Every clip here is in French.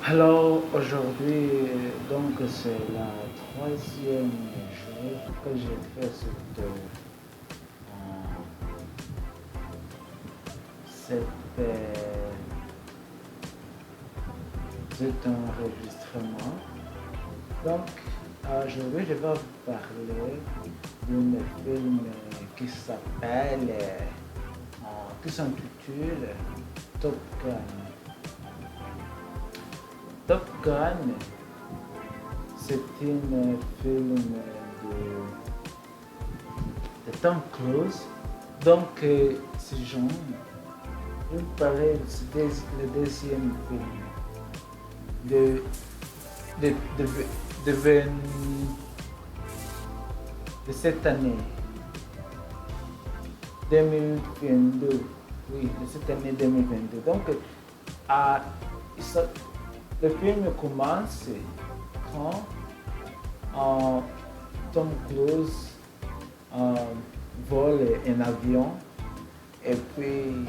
Alors aujourd'hui, donc c'est la troisième jour que j'ai fait cette, cet enregistrement. Donc aujourd'hui, je vais vous parler d'un film qui s'appelle, qui s'intitule Top Gun. Top Gun, c'est un film de Tom Cruise. Donc, ce genre, il me paraît c'est le deuxième film de, de, de, de, de, de cette année, 2022. Oui, de cette année 2022. Donc, à, le film commence quand Tom Cruise vole un avion et puis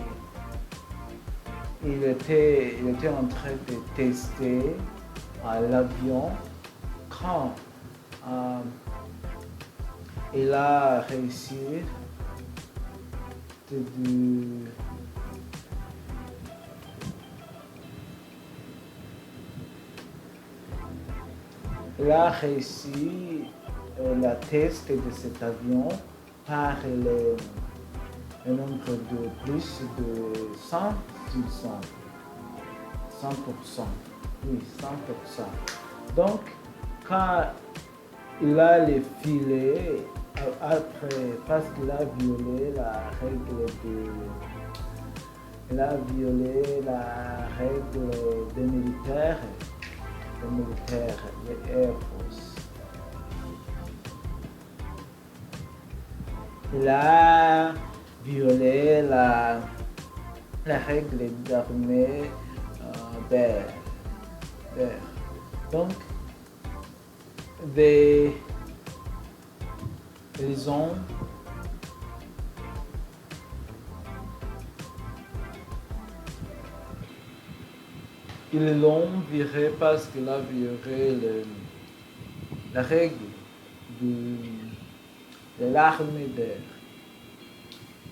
il était en train de tester l'avion quand il a réussi il a réussi la test de cet avion par le nombre de plus de 100%. Oui, 100%. Donc, quand il a les filets, après, parce qu'il a violé la règle des militaires, les Air Force. Il a violé la règle d'armée d'air. Donc, ils l'ont viré parce qu'il a violé la règle de l'armée d'air.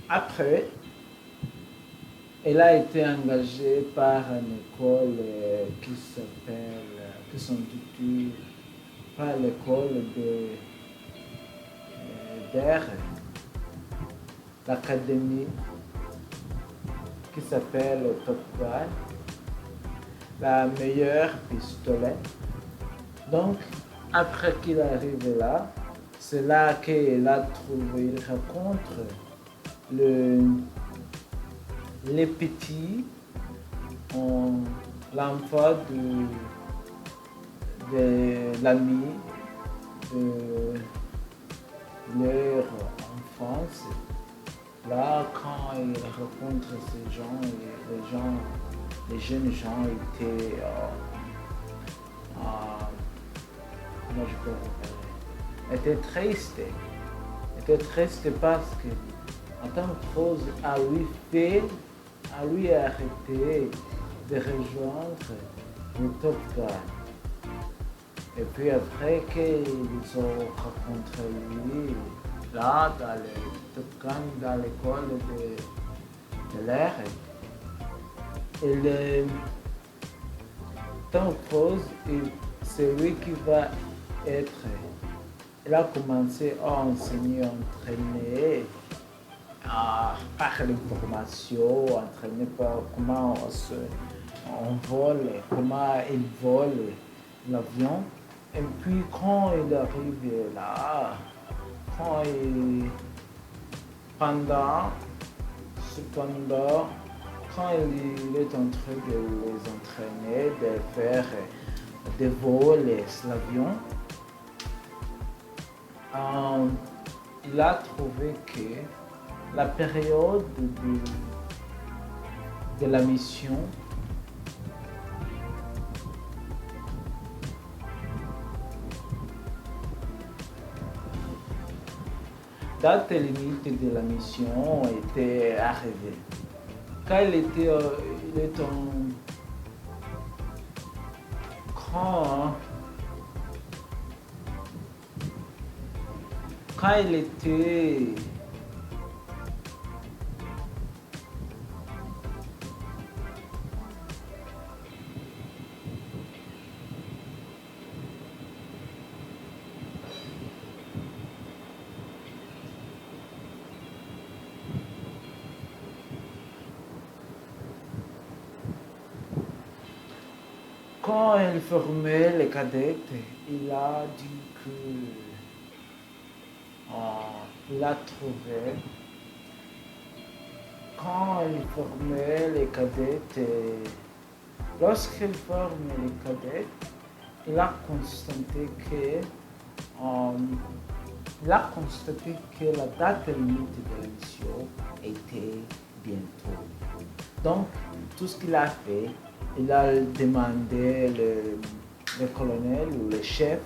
Après, elle a été engagée par une école qui s'intitule par l'école d'air, l'académie qui s'appelle Top Gun, la meilleure pistolet. Donc, après qu'il arrive là, c'est là qu'il a trouvé, il rencontre les petits, l'enfant de l'ami de leur enfance. Là, quand il rencontre ces gens, les jeunes gens comment je peux vous parler, étaient tristes parce que en tant que cause a lui arrêté de rejoindre le Top Gun. Et puis après qu'ils ont rencontré lui là dans le Top Gun, dans l'école de l'air, et Tom Cruise, c'est lui qui va être. Il a commencé à enseigner, entraîner par l'information, entraîner par comment on vole, comment il vole l'avion. Et puis quand il arrive là, cependant, quand il est en train de les entraîner, de faire des vols l'avion, il a trouvé que la période de la mission date limite de la mission était arrivée. Quand il est quand il était quand elle formait les cadettes, il a dit que il a trouvé quand elle formait les cadettes, lorsqu'elle formait les cadettes, il a constaté que la date limite de l'émission était bientôt. Donc, tout ce qu'il a fait, il a demandé le colonel ou le chef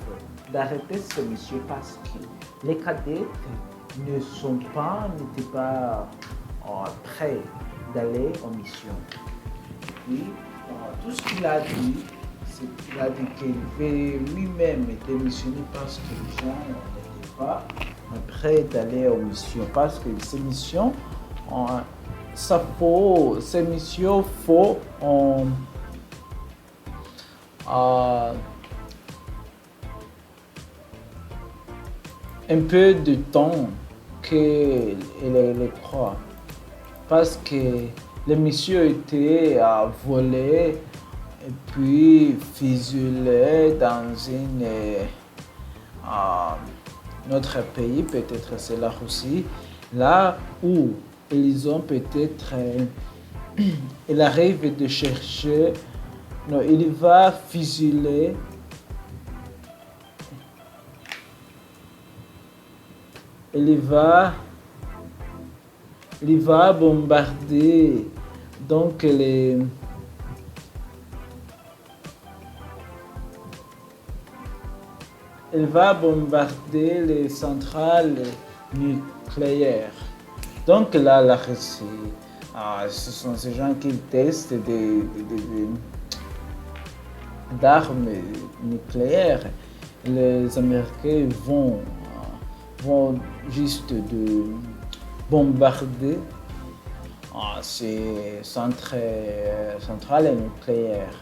d'arrêter ce monsieur parce que les cadets n'étaient pas prêts d'aller en mission. Puis, tout ce qu'il a dit, c'est qu'il a dit qu'il veut lui-même démissionner parce que les gens n'étaient pas prêts d'aller en mission. Parce que ces missions, faut un peu de temps qu'elle les croit. Parce que les missions étaient volées et puis fuselées dans notre pays, peut-être c'est la Russie, là où ils ont peut-être, il arrive de chercher, non, il va fusiler, il va bombarder, donc il va bombarder les centrales nucléaires. Donc là, la Russie, ce sont ces gens qui testent d'armes nucléaires. Les Américains vont juste de bombarder ces centrales nucléaires.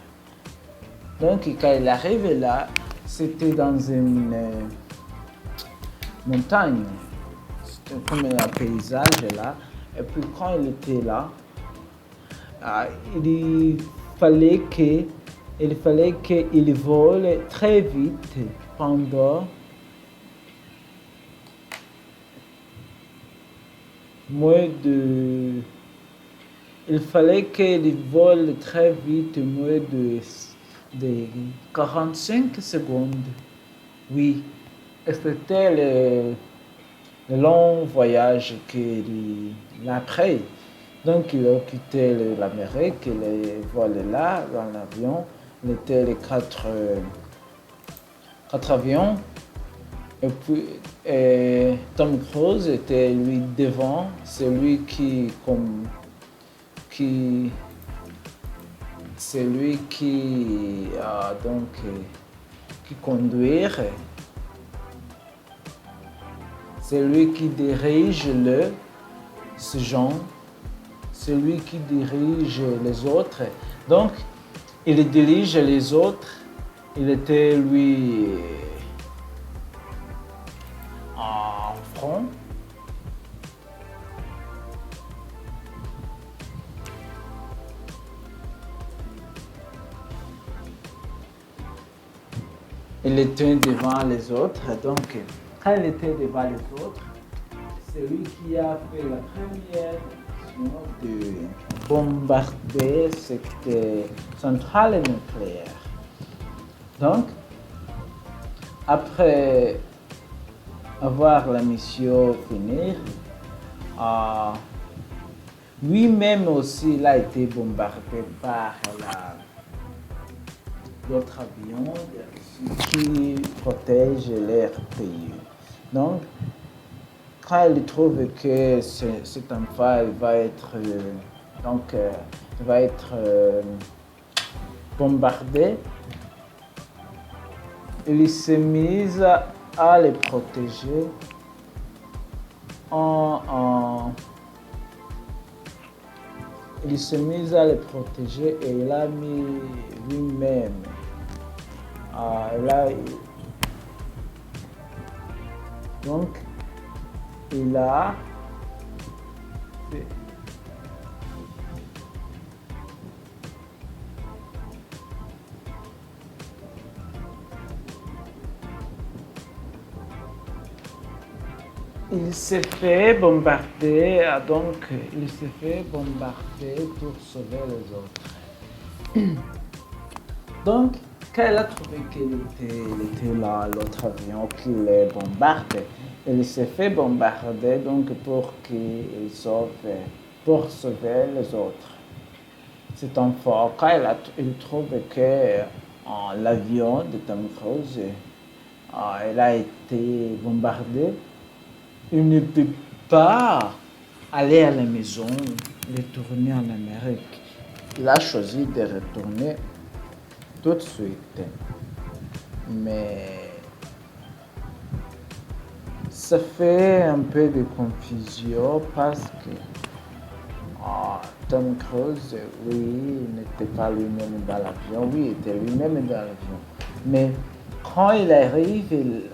Donc quand il arrive là, c'était dans une montagne, c'était comme un paysage là. Et puis quand il était là, il fallait qu'il vole très vite pendant il fallait qu'il vole très vite, moins de 45 secondes. Oui, c'était le long voyage qu'il a pris. Donc il a quitté l'Amérique, il est volé là dans l'avion. Il était les quatre avions. Et puis Tom Cruise était lui devant, celui qui conduire, c'est lui qui dirige ce genre, c'est lui qui dirige les autres. Donc il dirige les autres, il était lui en front. Il était devant les autres, donc quand il était devant les autres, c'est lui qui a fait la première action de bombarder cette centrale nucléaire. Donc, après avoir la mission finie, lui-même aussi il a été bombardé par d'autres avions qui protègent leur pays. Donc, quand il trouve que cet enfant va être bombardé, il s'est mis à les protéger il s'est mis à les protéger et il a mis lui-même. Donc, il a fait. Il s'est fait bombarder, donc il s'est fait bombarder pour sauver les autres. Donc, quand elle a trouvé qu'il était là, l'autre avion qui les bombardait, il s'est fait bombarder donc pour sauver les autres. C'est un fort. Quand il trouve que l'avion de Tom Cruise elle a été bombardé, il ne peut pas aller à la maison, retourner en Amérique. Il a choisi de retourner tout de suite. Mais ça fait un peu de confusion parce que Tom Cruise, oui, n'était pas lui-même dans l'avion. Oui, il était lui-même dans l'avion. Mais quand il arrive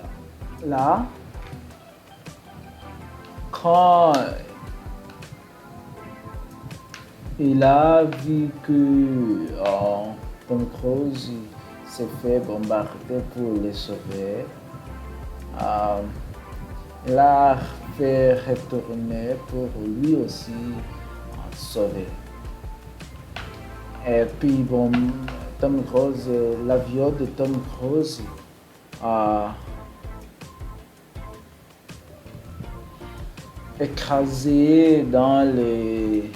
là, quand il a vu que Tom Cruise s'est fait bombarder pour les sauver, il a fait retourner pour lui aussi sauver. Et puis bon, Tom Cruise, l'avion de Tom Cruise écrasé dans les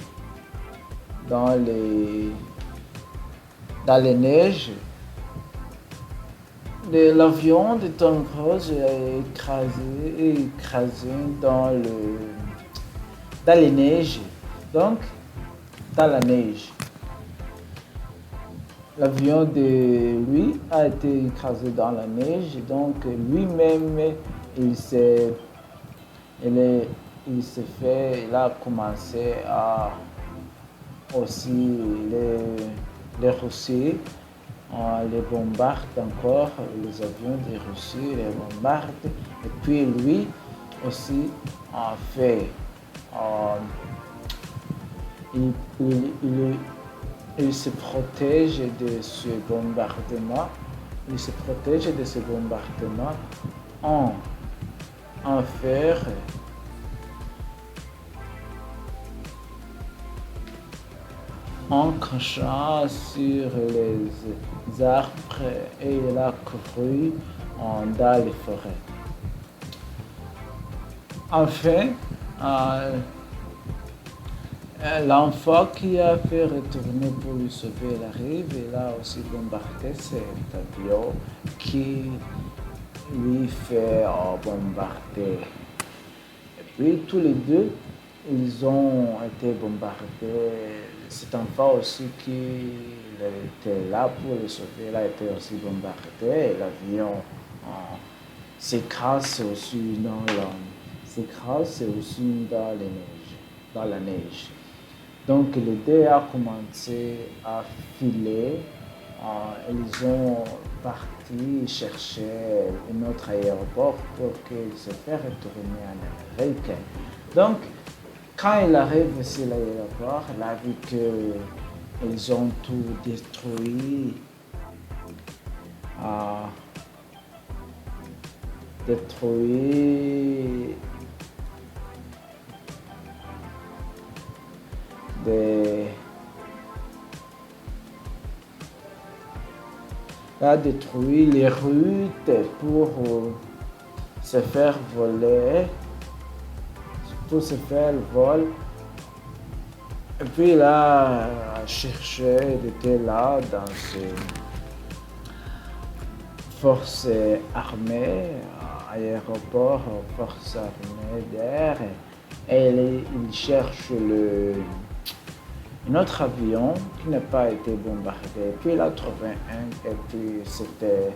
neiges. L'avion de Tom Cruise est écrasé dans les neiges. Donc, dans la neige. L'avion de lui a été écrasé dans la neige. Donc, lui-même, il a commencé à aussi les Russes les bombardent encore, les avions des Russes les bombardent. Et puis lui aussi a fait, il se protège de ce bombardement. Il se protège de ce bombardement en fer. En crachant sur les arbres et il a couru dans les forêts. Enfin, l'enfant qui a fait retourner pour lui sauver l'arrive, il a aussi bombardé cet avion qui lui fait bombarder. Et puis tous les deux, ils ont été bombardés. Cet enfant aussi qui était là pour les sauver, il a été aussi bombardé. L'avion s'écrase aussi dans la neige. Donc les deux ont commencé à filer. Ils ont parti chercher un autre aéroport pour qu'ils se fassent retourner en Amérique. Donc, quand il arrive sur l'aéroport, il a vu qu'ils ont tout détruit. Il a détruit les routes pour se faire voler. Pour se faire le vol. Et puis il a cherché, il était là dans ces forces armées, aéroport, forces armées d'air, et il cherche un autre avion qui n'a pas été bombardé. Puis il a trouvé un, et puis c'était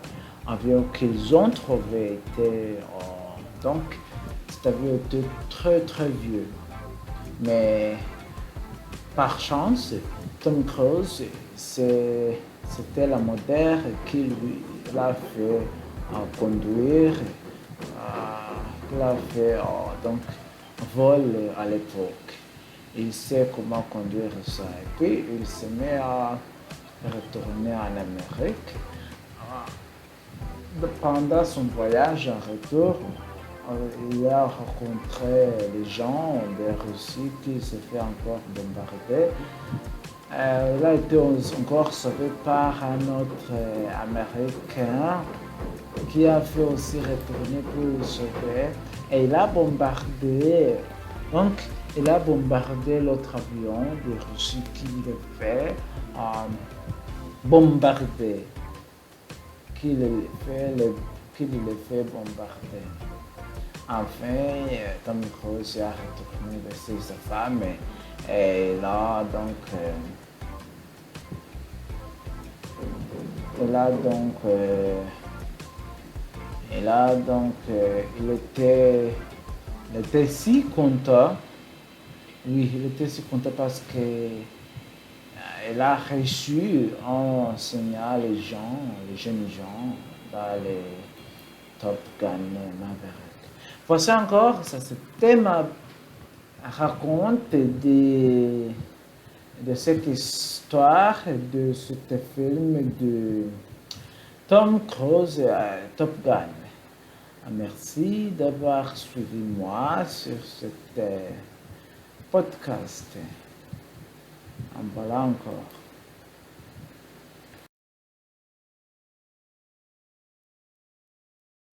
avion qu'ils ont trouvé était donc cet avion était très très vieux. Mais par chance, Tom Cruise, c'était la modèle qui lui l'a fait conduire, qui l'a fait donc vol à l'époque. Il sait comment conduire ça. Et puis il se met à retourner en Amérique. Pendant son voyage en retour, il a rencontré les gens de Russie qui se fait encore bombarder. Il a été encore sauvé par un autre Américain qui a fait aussi retourner pour le sauver. Et il a bombardé. Donc, il a bombardé l'autre avion de Russie qui le fait bombarder. Qui le fait bombarder. Enfin, Tom Cruise a retourné vers sa femme et là il était si content, oui, il était si content parce que il a reçu un signal les jeunes gens dans les Top Gun Maverick. Voici encore, ça c'était ma raconte de cette histoire de ce film de Tom Cruise Top Gun. Merci d'avoir suivi moi sur ce podcast. En voilà encore.